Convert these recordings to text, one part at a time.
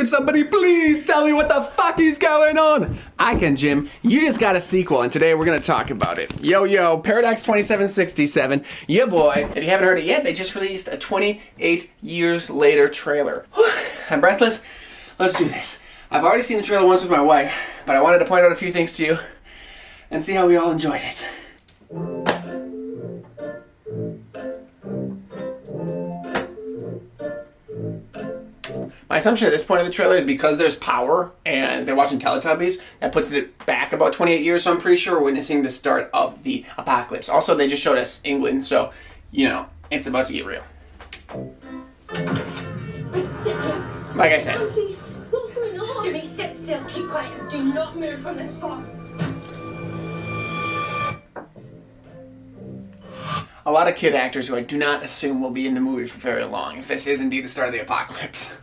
somebody please tell me what the fuck is going on? I can, Jim. You just got a sequel, and today we're going to talk about it. Yo, Paradox 2767. Yeah, boy. If you haven't heard it yet, they just released a 28 years later trailer. Whew, I'm breathless. Let's do this. I've already seen the trailer once with my wife, but I wanted to point out a few things to you and see how we all enjoyed it. My assumption at this point in the trailer is because there's power and they're watching Teletubbies, that puts it back about 28 years, so I'm pretty sure we're witnessing the start of the apocalypse. Also, they just showed us England, so, you know, it's about to get real. Like I said. What's going on? Jimmy, sit still, keep quiet, and do not move from this spot. A lot of kid actors who I do not assume will be in the movie for very long, if this is indeed the start of the apocalypse.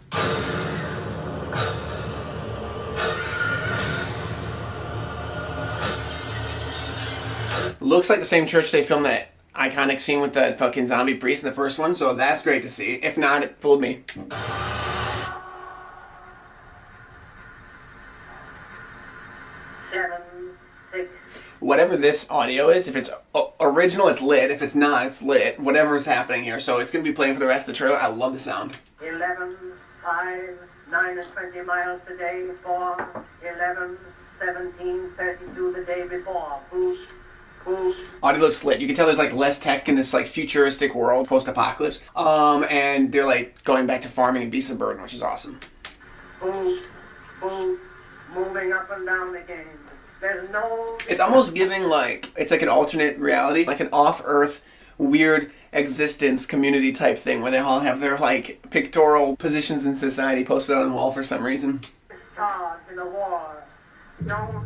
Looks like the same church they filmed that iconic scene with the fucking zombie priest in the first one, so that's great to see. If not, it fooled me. Whatever this audio is, if it's original, it's lit. If it's not, it's lit. Whatever is happening here. So it's going to be playing for the rest of the trailer. I love the sound. 11, 5, 9 and 20 miles a day, 4, 11, 17, 32 the day before. Audio looks lit. You can tell there's like less tech in this like futuristic world, post-apocalypse. And they're like going back to farming and beasts of burden, which is awesome. Moving up and down again. There's no... It's almost giving like, it's like an alternate reality, like an off-Earth weird existence community type thing where they all have their like pictorial positions in society posted on the wall for some reason. In the war. Don't,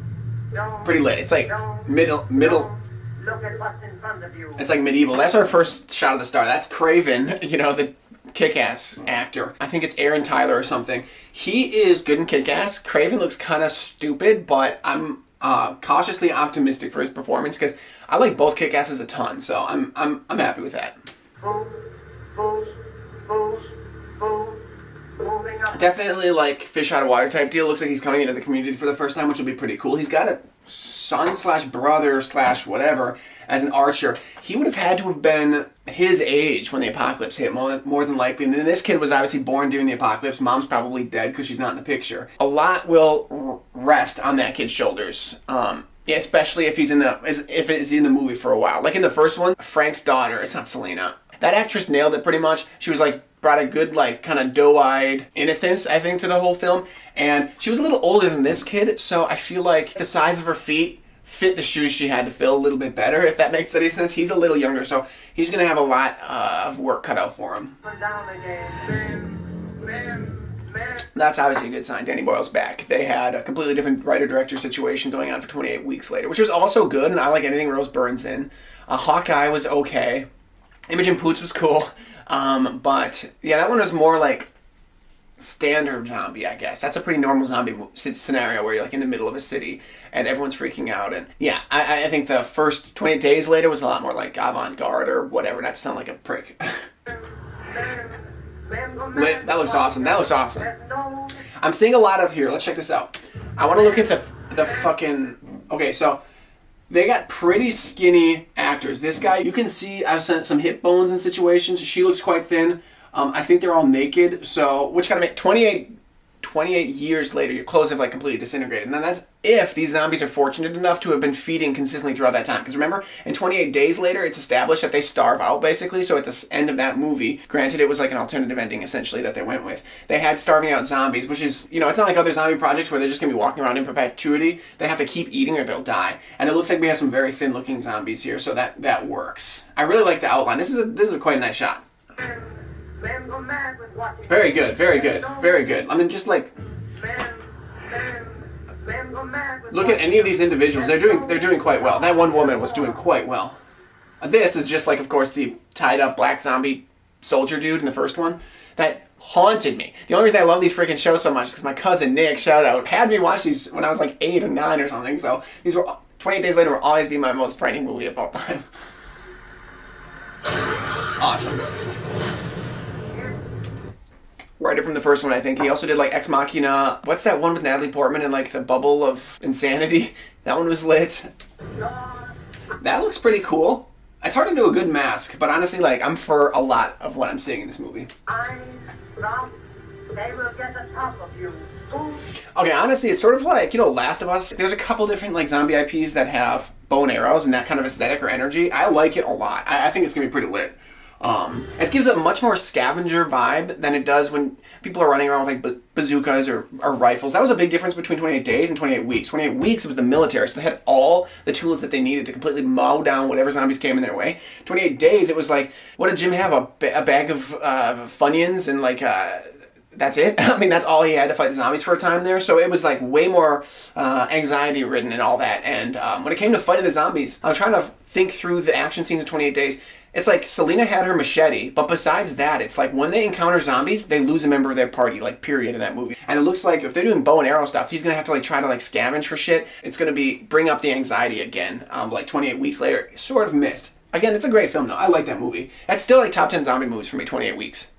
pretty lit. It's like middle. Look at what's in front of you. It's like medieval. That's our first shot of the star. That's Craven, you know, the Kick-Ass actor. I think it's Aaron Tyler or something. He is good in Kick-Ass. Craven looks kind of stupid, but I'm cautiously optimistic for his performance because I like both Kick-Asses a ton, so I'm happy with that. Definitely like fish out of water type deal. Looks like he's coming into the community for the first time, which will be pretty cool. He's got a son/brother/whatever as an archer. He would have had to have been his age when the apocalypse hit, more than likely. And then this kid was obviously born during the apocalypse. Mom's probably dead because she's not in the picture. A lot will rest on that kid's shoulders. Yeah, especially if he's in the movie for a while. Like in the first one, Frank's daughter. It's not Selena. That actress nailed it pretty much. She was like brought a good like kind of doe-eyed innocence, I think, to the whole film. And she was a little older than this kid, so I feel like the size of her feet fit the shoes she had to fill a little bit better, if that makes any sense. He's a little younger, so he's going to have a lot of work cut out for him. That's obviously a good sign. Danny Boyle's back. They had a completely different writer-director situation going on for 28 weeks later, which was also good, and I like anything Rose Byrne's in. Hawkeye was okay. Imogen Poots was cool. But yeah, that one was more like standard zombie, I guess. That's a pretty normal zombie scenario where you're like in the middle of a city and everyone's freaking out. And yeah, I think the first 28 days later was a lot more like avant-garde or whatever, not to sound like a prick. That looks awesome. That looks awesome. I'm seeing a lot of here. Let's check this out. I want to look at the fucking... Okay, so they got pretty skinny actors. This guy, you can see I've sent some hip bones in situations. She looks quite thin. I think they're all naked, so which kind of make 28 years later, your clothes have like completely disintegrated. And then that's if these zombies are fortunate enough to have been feeding consistently throughout that time. Because remember, in 28 days later, it's established that they starve out basically. So at the end of that movie, granted it was like an alternative ending essentially that they went with. They had starving out zombies, which is, you know, it's not like other zombie projects where they're just going to be walking around in perpetuity. They have to keep eating or they'll die. And it looks like we have some very thin looking zombies here, so that works. I really like the outline. This is a quite nice shot. Very good, very good, very good. I mean, just like, look at any of these individuals. They're doing quite well. That one woman was doing quite well. This is just like, of course, the tied up black zombie soldier dude in the first one. That haunted me. The only reason I love these freaking shows so much is because my cousin Nick, shout out, had me watch these when I was like 8 or 9 or something. So these were 28 Days Later will always be my most frightening movie of all time. Awesome. writer from the first one, I think. He also did like Ex Machina. What's that one with Natalie Portman and like the bubble of insanity? That one was lit. That looks pretty cool. It's hard to do a good mask, but honestly, like, I'm for a lot of what I'm seeing in this movie. They will get the top of you. Okay, honestly, it's sort of like, you know, Last of Us. There's a couple different like zombie IPs that have bow and arrows and that kind of aesthetic or energy. I like it a lot. I think it's gonna be pretty lit. It gives a much more Scavenger vibe than it does when people are running around with like bazookas or rifles. That was a big difference between 28 Days and 28 Weeks. 28 Weeks was the military, so they had all the tools that they needed to completely mow down whatever zombies came in their way. 28 Days, it was like, what did Jim have? A bag of Funyuns and like that's it. I mean, that's all he had to fight the zombies for a time there. So it was like way more anxiety ridden and all that. And when it came to fighting the zombies, I was trying to think through the action scenes of 28 Days. It's like Selena had her machete, but besides that, it's like when they encounter zombies, they lose a member of their party, like period in that movie. And it looks like if they're doing bow and arrow stuff, he's gonna have to like try to like scavenge for shit. It's gonna be bring up the anxiety again. Like 28 Weeks later, sort of missed. Again, it's a great film though. I like that movie. That's still like top 10 zombie movies for me, 28 Weeks.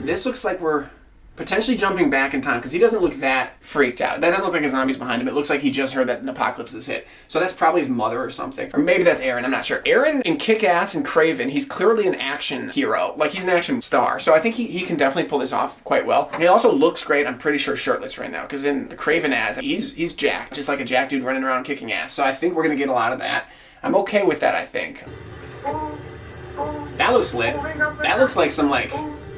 This looks like we're potentially jumping back in time because he doesn't look that freaked out. That doesn't look like a zombie's behind him. It looks like he just heard that an apocalypse has hit. So that's probably his mother or something. Or maybe that's Aaron, I'm not sure. Aaron in Kick-Ass and Craven, he's clearly an action hero. Like, he's an action star. So I think he can definitely pull this off quite well. And he also looks great, I'm pretty sure, shirtless right now. Because in the Craven ads, he's jacked. Just like a jack dude running around kicking ass. So I think we're going to get a lot of that. I'm okay with that, I think. That looks lit. That looks like some, like,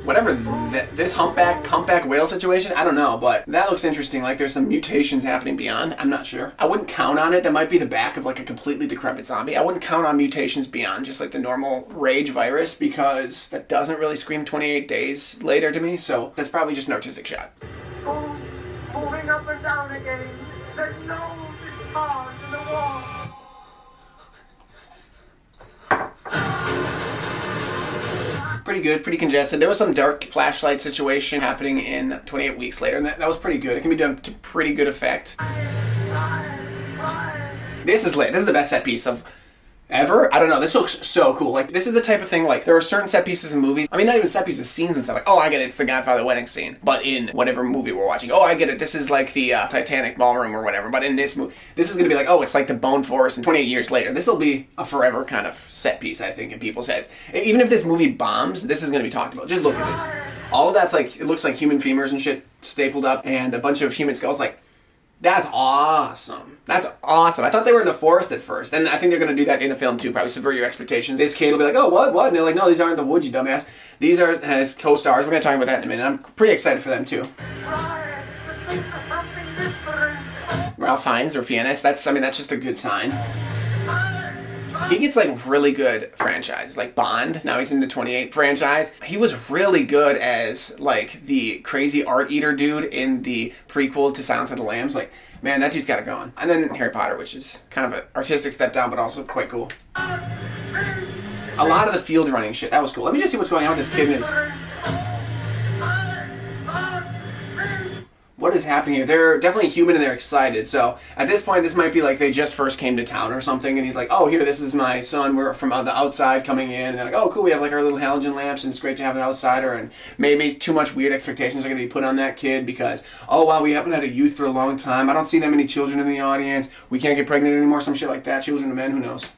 whatever this humpback whale situation, I don't know, but that looks interesting. Like there's some mutations happening beyond. I'm not sure. I wouldn't count on it. That might be the back of like a completely decrepit zombie. I wouldn't count on mutations beyond just like the normal rage virus because that doesn't really scream 28 Days later to me. So that's probably just an artistic shot. Moving up and down again. The nose is hard to the wall. Pretty good, pretty congested. There was some dark flashlight situation happening in 28 Weeks later, and that was pretty good. It can be done to pretty good effect. This is lit. This is the best set piece of ever. I don't know. This looks so cool. Like, this is the type of thing, like, there are certain set pieces in movies. I mean, not even set pieces, scenes and stuff. Like, oh, I get it. It's the Godfather wedding scene. But in whatever movie we're watching, oh, I get it. This is like the Titanic ballroom or whatever. But in this movie, this is going to be like, oh, it's like the Bone Forest and 28 years later. This will be a forever kind of set piece, I think, in people's heads. Even if this movie bombs, this is going to be talked about. Just look at this. All of that's like, it looks like human femurs and shit stapled up and a bunch of human skulls. Like, that's awesome. That's awesome. I thought they were in the forest at first, and I think they're going to do that in the film too, probably subvert your expectations. This kid will be like, oh, what? And they're like, no, these aren't the woods, you dumbass. These are his co-stars. We're going to talk about that in a minute. I'm pretty excited for them too. Ralph Fiennes or Fiennes, that's just a good sign. He gets like really good franchises, like Bond. Now he's in the 28 franchise. He was really good as like the crazy art eater dude in the prequel to Silence of the Lambs. Like, man, that dude's got it going. And then Harry Potter, which is kind of an artistic step down, but also quite cool. A lot of the field running shit, that was cool. Let me just see what's going on with this kid and his... What is happening here? They're definitely human and they're excited. So at this point, this might be like they just first came to town or something. And he's like, oh, here, this is my son. We're from the outside coming in. And they're like, oh, cool. We have like our little halogen lamps and it's great to have an outsider. And maybe too much weird expectations are going to be put on that kid because, oh, wow, we haven't had a youth for a long time. I don't see that many children in the audience. We can't get pregnant anymore. Some shit like that. Children of men, who knows?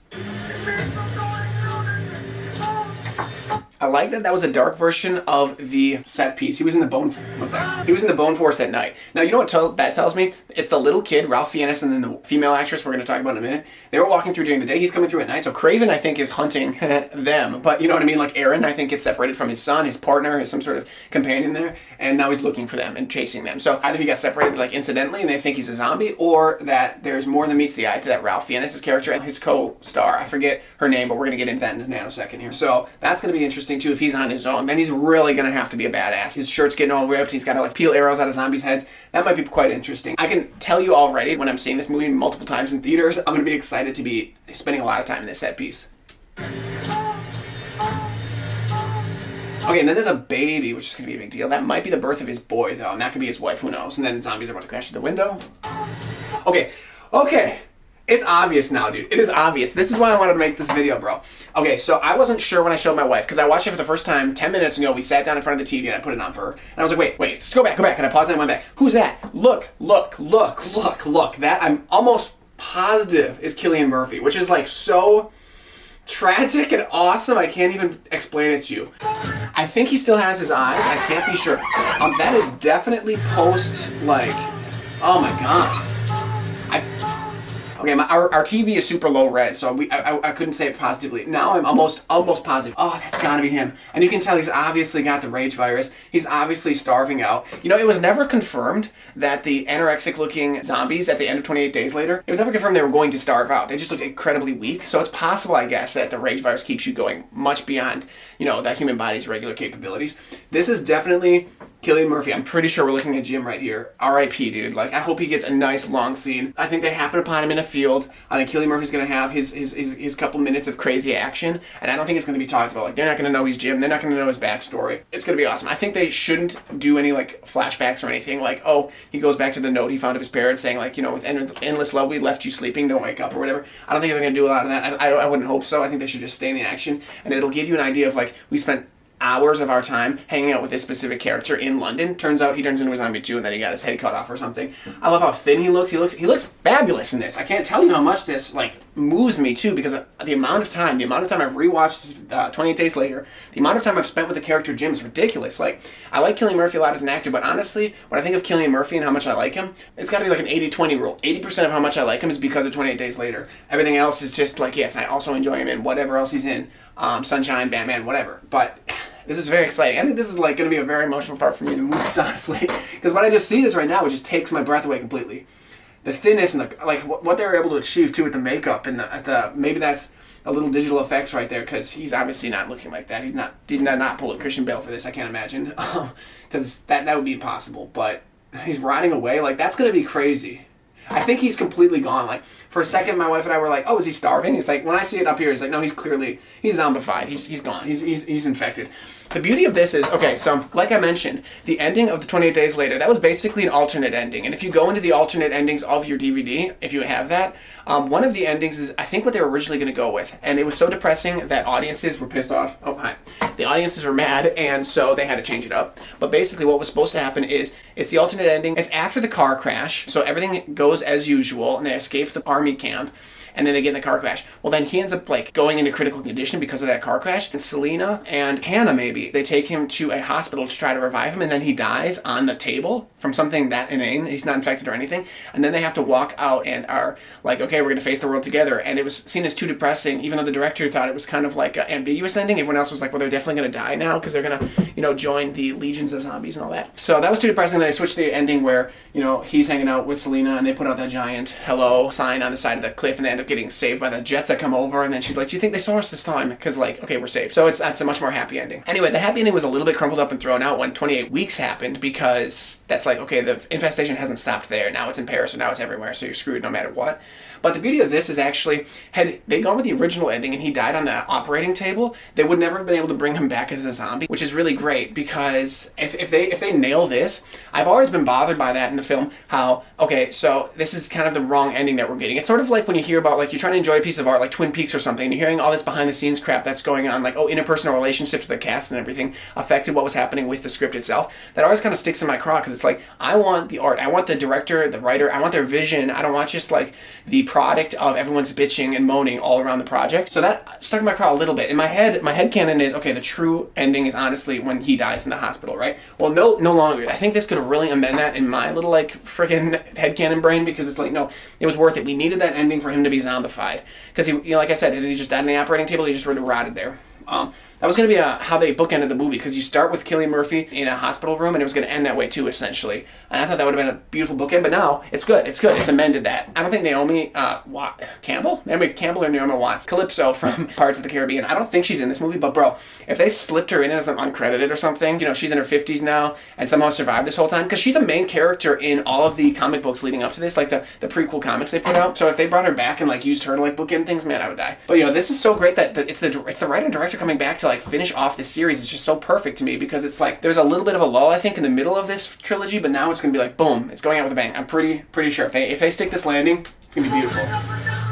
I like that was a dark version of the set piece. He was in the Bone... What's that? He was in the Bone Forest at night. Now, you know what that tells me? It's the little kid, Ralph Fiennes, and then the female actress we're going to talk about in a minute. They were walking through during the day. He's coming through at night. So Craven, I think, is hunting them. But you know what I mean? Like Aaron, I think, gets separated from his son, his partner, his some sort of companion there. And now he's looking for them and chasing them. So either he got separated like incidentally and they think he's a zombie, or that there's more than meets the eye to that Ralph Fiennes' character and his co-star. I forget her name, but we're going to get into that in a nanosecond here. So that's going to be interesting too if he's on his own. Then he's really going to have to be a badass. His shirt's getting all ripped. He's got to like peel arrows out of zombies' heads. That might be quite interesting. I can tell you already, when I'm seeing this movie multiple times in theaters, I'm going to be excited to be spending a lot of time in this set piece. Okay, and then there's a baby, which is going to be a big deal. That might be the birth of his boy, though, and that could be his wife. Who knows? And then zombies are about to crash through the window. Okay. It's obvious now, dude. It is obvious. This is why I wanted to make this video, bro. Okay, so I wasn't sure when I showed my wife, because I watched it for the first time 10 minutes ago. We sat down in front of the TV and I put it on for her. And I was like, wait, just go back. And I paused it and went back. Who's that? Look. That, I'm almost positive, is Cillian Murphy, which is like so tragic and awesome. I can't even explain it to you. I think he still has his eyes. I can't be sure. That is definitely post, like, oh my God. Okay, our TV is super low res, so I couldn't say it positively. Now I'm almost positive. Oh, that's gotta be him. And you can tell he's obviously got the rage virus. He's obviously starving out. You know, it was never confirmed that the anorexic-looking zombies at the end of 28 Days Later, it was never confirmed they were going to starve out. They just looked incredibly weak. So it's possible, I guess, that the rage virus keeps you going much beyond, you know, that human body's regular capabilities. This is definitely Cillian Murphy. I'm pretty sure we're looking at Jim right here. R.I.P., dude. Like, I hope he gets a nice long scene. I think they happen upon him in a field. I think Cillian Murphy's gonna have his couple minutes of crazy action, and I don't think it's gonna be talked about. Like, they're not gonna know he's Jim. They're not gonna know his backstory. It's gonna be awesome. I think they shouldn't do any, like, flashbacks or anything. Like, oh, he goes back to the note he found of his parents saying, like, you know, with endless love, we left you sleeping, don't wake up, or whatever. I don't think they're gonna do a lot of that. I wouldn't hope so. I think they should just stay in the action, and it'll give you an idea of, like, we spent hours of our time hanging out with this specific character in London. Turns out he turns into a zombie too, and then he got his head cut off or something. I love how thin he looks. He looks fabulous in this. I can't tell you how much this, like, moves me too, because the amount of time I've rewatched 28 Days Later, the amount of time I've spent with the character Jim is ridiculous. Like, I like Cillian Murphy a lot as an actor, but honestly, when I think of Cillian Murphy and how much I like him, it's got to be like an 80-20 rule. 80% of how much I like him is because of 28 Days Later. Everything else is just like, yes, I also enjoy him in whatever else he's in. Sunshine, Batman, whatever. But this is very exciting. I think this is like going to be a very emotional part for me in the movies, honestly. Because when I just see this right now, it just takes my breath away completely. The thinness and the, like, what they were able to achieve too with the makeup and the maybe that's a little digital effects right there, because he's obviously not looking like that. He did not pull a Christian Bale for this. I can't imagine, because that would be impossible. But he's riding away, like, that's going to be crazy. I think he's completely gone. Like, for a second, my wife and I were like, oh, is he starving? It's like, when I see it up here, it's like, no, he's zombified. He's gone. He's infected. The beauty of this is, okay, so like I mentioned, the ending of the 28 Days Later, that was basically an alternate ending. And if you go into the alternate endings of your DVD, if you have that, one of the endings is, I think, what they were originally going to go with. And it was so depressing that audiences were pissed off. Oh, hi. The audiences were mad, and so they had to change it up. But basically what was supposed to happen is, it's the alternate ending. It's after the car crash, so everything goes as usual, and they escape the army camp. And then they get in the car crash. Well, then he ends up, like, going into critical condition because of that car crash. And Selena and Hannah, maybe, they take him to a hospital to try to revive him, and then he dies on the table from something that inane. He's not infected or anything. And then they have to walk out and are like, okay, we're going to face the world together. And it was seen as too depressing, even though the director thought it was kind of like an ambiguous ending. Everyone else was like, well, they're definitely going to die now because they're going to, you know, join the legions of zombies and all that. So that was too depressing. Then they switched the ending where, you know, he's hanging out with Selena, and they put out that giant hello sign on the side of the cliff, and they end up getting saved by the jets that come over. And then she's like, do you think they saw us this time? Because, like, okay, we're saved. So that's a much more happy ending. Anyway, the happy ending was a little bit crumpled up and thrown out when 28 Weeks happened, because that's like, okay, the infestation hasn't stopped there. Now it's in Paris, or now it's everywhere, so you're screwed no matter what. But the beauty of this is, actually, had they gone with the original ending and he died on the operating table, they would never have been able to bring him back as a zombie, which is really great, because if they nail this, I've always been bothered by that in the film, how, okay, so this is kind of the wrong ending that we're getting. It's sort of like when you hear about, like, you're trying to enjoy a piece of art, like Twin Peaks or something, and you're hearing all this behind the scenes crap that's going on, like, oh, interpersonal relationships with the cast and everything affected what was happening with the script itself. That always kind of sticks in my craw, because it's like, I want the art, I want the director, the writer, I want their vision. I don't want just, like, the product of everyone's bitching and moaning all around the project. So that stuck in my craw a little bit. In my headcanon is, okay, the true ending is honestly when he dies in the hospital, right? Well, no longer. I think this could really amend that in my little, like, freaking headcanon brain, because it's like, no, it was worth it. We needed that ending for him to be zombified. Because he, you know, like I said, he just died on the operating table, he just really rotted there. That was going to be how they bookended the movie, because you start with Cillian Murphy in a hospital room, and it was going to end that way too, essentially. And I thought that would have been a beautiful bookend, but now it's good. It's good. It's amended that. I don't think Naomi Campbell or Naomi Watts, Calypso from Pirates of the Caribbean, I don't think she's in this movie, but bro, if they slipped her in as an uncredited or something, you know, she's in her 50s now and somehow survived this whole time, because she's a main character in all of the comic books leading up to this, like the prequel comics they put out. So if they brought her back and, like, used her to, like, bookend things, man, I would die. But, you know, this is so great that it's the writer and director coming back to, like, finish off this series. It's just so perfect to me, because it's like there's a little bit of a lull, I think, in the middle of this trilogy, but now it's gonna be like, boom, it's going out with a bang. I'm pretty sure if they stick this landing, it's gonna be beautiful.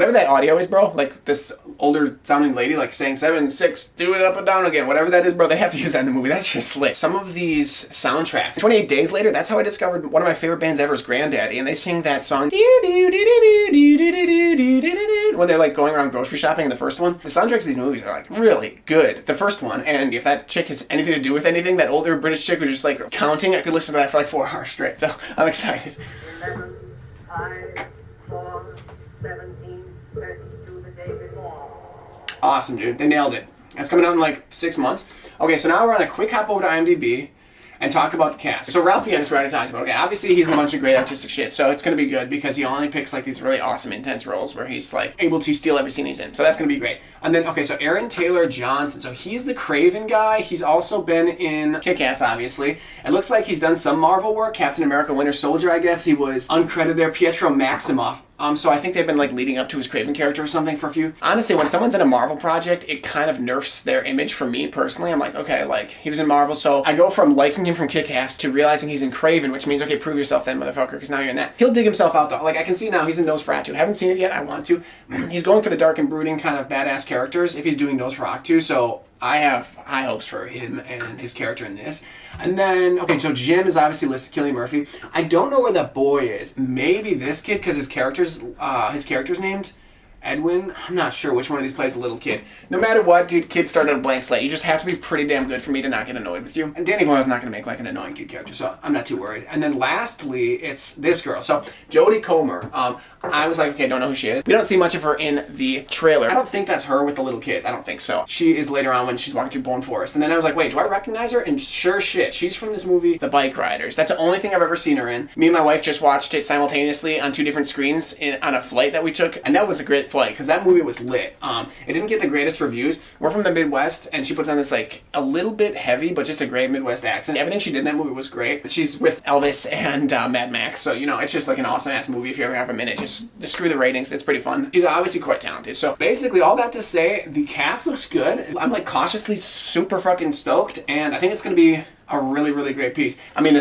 Whatever that audio is, bro, like this older sounding lady like saying 7, 6, do it up and down again, whatever that is, bro, they have to use that in the movie. That's just lit. Some of these soundtracks, 28 Days Later, that's how I discovered one of my favorite bands ever is Granddaddy, and they sing that song when they're like going around grocery shopping in the first one. The soundtracks of these movies are like really good. The first one, and if that chick has anything to do with anything, that older British chick was just like counting, I could listen to that for like 4 hours straight, so I'm excited. 11, 5, 4, 17, 32 the day before. Awesome, dude. They nailed it. That's coming out in like 6 months. Okay, so now we're on a quick hop over to IMDb and talk about the cast. So Ralph Fiennes, we already talked about. Okay, obviously he's in a bunch of great artistic shit, so it's going to be good because he only picks like these really awesome, intense roles where he's like able to steal every scene he's in. So that's going to be great. And then, okay, so Aaron Taylor Johnson. So he's the Craven guy. He's also been in Kick-Ass, obviously. It looks like he's done some Marvel work. Captain America Winter Soldier, I guess. He was uncredited there. Pietro Maximoff. So I think they've been like leading up to his Craven character or something for a few. Honestly, when someone's in a Marvel project, it kind of nerfs their image for me personally. I'm like, okay, like he was in Marvel, so I go from liking him from Kick-Ass to realizing he's in Craven, which means, okay, prove yourself then, motherfucker, because now you're in that. He'll dig himself out though. Like I can see now he's in Nosferatu. Haven't seen it yet. I want to. He's going for the dark and brooding kind of badass characters if he's doing Nosferatu. So I have high hopes for him and his character in this. And then, okay, so Jim is obviously listed, Cillian Murphy. I don't know where that boy is. Maybe this kid, because his character's named Edwin. I'm not sure which one of these plays a little kid. No matter what, dude, kids start at a blank slate. You just have to be pretty damn good for me to not get annoyed with you. And Danny Boyle's not going to make like an annoying kid character, so I'm not too worried. And then lastly, it's this girl. So Jodie Comer. I was like, okay, don't know who she is. We don't see much of her in the trailer. I don't think that's her with the little kids. I don't think so. She is later on when she's walking through Bone Forest. And then I was like, wait, do I recognize her? And sure shit, she's from this movie, The Bike Riders. That's the only thing I've ever seen her in. Me and my wife just watched it simultaneously on 2 different screens on a flight that we took. And that was a great flight because that movie was lit. It didn't get the greatest reviews. We're from the Midwest and she puts on this like a little bit heavy, but just a great Midwest accent. Everything she did in that movie was great. She's with Elvis and Mad Max. So, you know, it's just like an awesome ass movie if you ever have a minute. Just screw the ratings. It's pretty fun. She's obviously quite talented. So basically all that to say, the cast looks good. I'm like cautiously super fucking stoked and I think it's going to be a really, really great piece. I mean,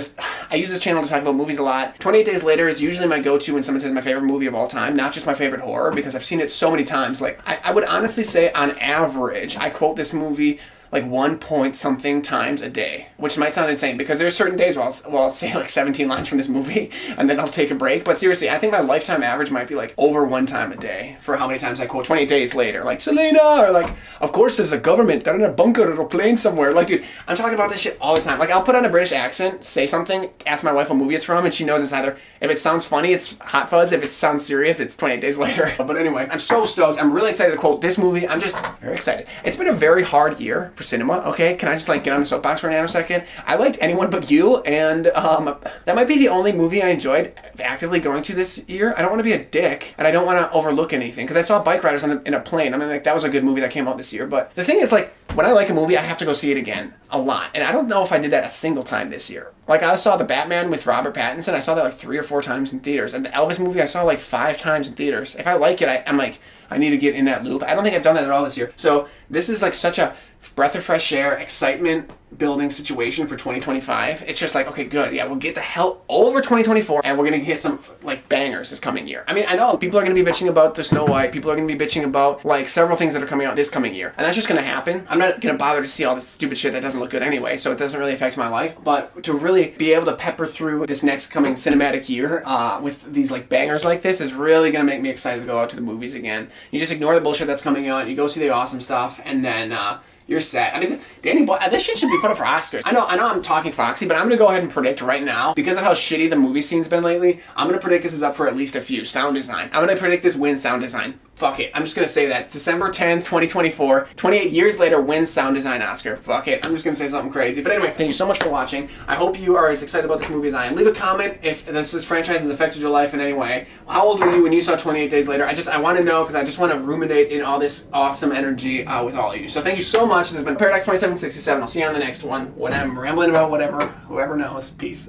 I use this channel to talk about movies a lot. 28 Days Later is usually my go-to when someone says my favorite movie of all time, not just my favorite horror, because I've seen it so many times. Like, I would honestly say on average, I quote this movie like 1 point something times a day, which might sound insane because there's certain days where I'll say like 17 lines from this movie and then I'll take a break. But seriously, I think my lifetime average might be like over 1 time a day for how many times I quote 28 Days Later. Like, Selena, or like, of course there's a government. They're in a bunker or a plane somewhere. Like, dude, I'm talking about this shit all the time. Like, I'll put on a British accent, say something, ask my wife what movie it's from, and she knows it's either, if it sounds funny, it's Hot Fuzz. If it sounds serious, it's 28 Days Later. But anyway, I'm so stoked. I'm really excited to quote this movie. I'm just very excited. It's been a very hard year for cinema, okay? Can I just like get on the soapbox for a nanosecond? I liked Anyone But You, and that might be the only movie I enjoyed actively going to this year. I don't want to be a dick, and I don't want to overlook anything, because I saw Bike Riders in a plane. I mean, like, that was a good movie that came out this year, but the thing is, like, when I like a movie, I have to go see it again a lot, and I don't know if I did that a single time this year. Like, I saw The Batman with Robert Pattinson. I saw that like 3 or 4 times in theaters, and the Elvis movie I saw like 5 times in theaters. If I like it, I'm like, I need to get in that loop. I don't think I've done that at all this year. So this is like such a breath of fresh air, excitement building situation for 2025. It's just like, okay, good. Yeah, we'll get the hell over 2024 and we're going to hit some like bangers this coming year. I mean, I know people are going to be bitching about the Snow White. People are going to be bitching about like several things that are coming out this coming year. And that's just going to happen. I'm not going to bother to see all this stupid shit that doesn't look good anyway, so it doesn't really affect my life. But to really be able to pepper through this next coming cinematic year with these like bangers like this is really going to make me excited to go out to the movies again. You just ignore the bullshit that's coming out. You go see the awesome stuff, and then you're set. I mean, Danny Boyle, this shit should be put up for Oscars. I know I'm talking foxy, but I'm going to go ahead and predict right now, because of how shitty the movie scene's been lately, I'm going to predict this is up for at least a few. Sound design. I'm going to predict this wins sound design. Fuck it. I'm just going to say that. December 10th, 2024, 28 years later, wins sound design Oscar. Fuck it. I'm just going to say something crazy. But anyway, thank you so much for watching. I hope you are as excited about this movie as I am. Leave a comment if this franchise has affected your life in any way. How old were you when you saw 28 Days Later? I want to know, because I just want to ruminate in all this awesome energy with all of you. So thank you so much. This has been Paradox 2767. I'll see you on the next one. When I'm rambling about whatever, whoever knows. Peace.